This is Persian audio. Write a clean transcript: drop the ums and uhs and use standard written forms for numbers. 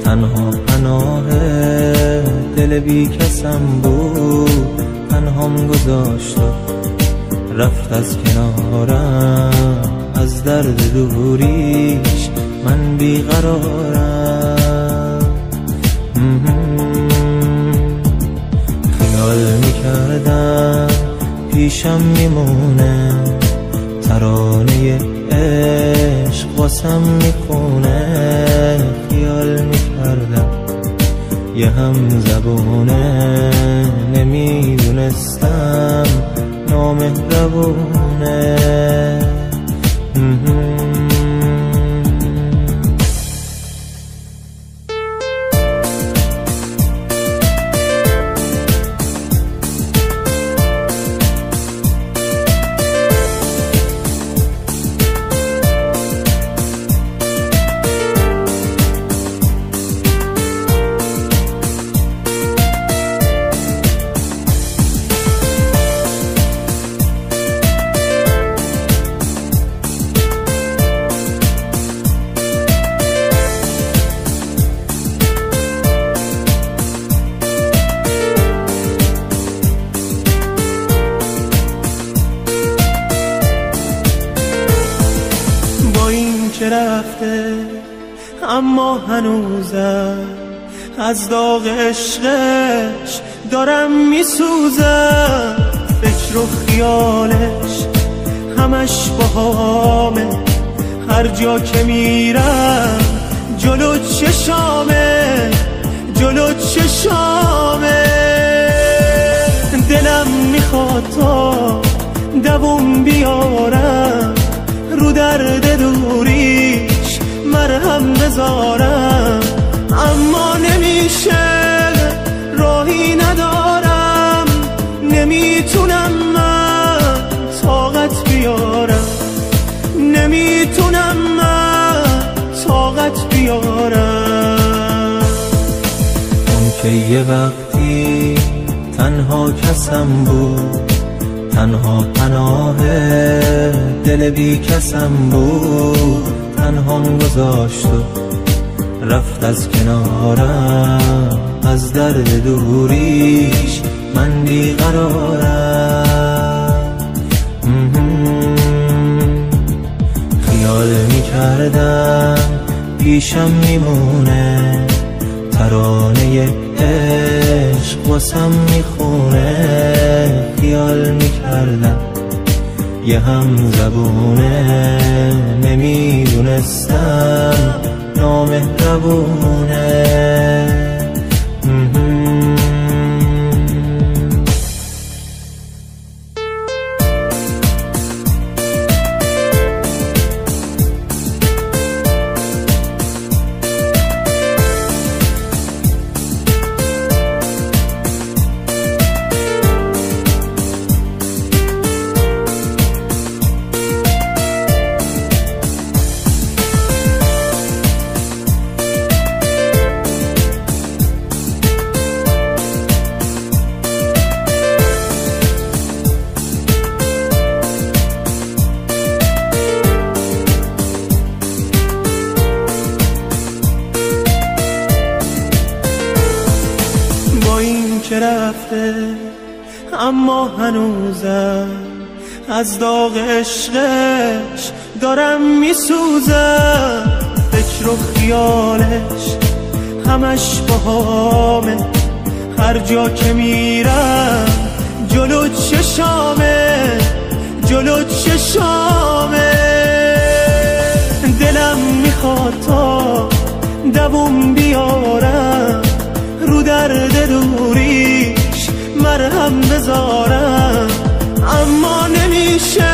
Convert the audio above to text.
تنها پناه دل بی کسم بود، تنهام گذاشت و رفت از کنارم. از درد دوریش من بیقرارم. خیال میکردم پیشم میمونه، ترانه عشق واسم میخونه. خیال میکردم یه هم زبونه، نمیدونستم نامهربونه. که رفته اما هنوزم از داغ عشقش دارم میسوزم. فکر و خیالش همش باهامه، هر جا که میرم جلو چشامه، جلو چشامه. دلم میخواد تا دووم بیارم، رو درد دوریش مرهم بذارم. اما نمیشه، راهی ندارم، نمیتونم من طاقت بیارم، نمیتونم من طاقت بیارم. اون که یه وقتی تنها کسم بود، تنها پناه دل بی کسم بود، تنهام گذاشت و رفت از کنارم. از درد دوریش من بیقرارم. خیال میکردم پیشم میمونه، ترانه عشق واسم میخونه. خیال میکردم یه هم زبونه، نمیدونستم نامهربونه. که رفته اما هنوزم از داغ عشقش دارم میسوزم. فکر و خیالش همش باهامه، هر جا که میرم جلو چشامه، جلو چشامه. دلم میخواد تا دووم بیارم، رو درد دوریش مرهم بذارم. اما نمیشه،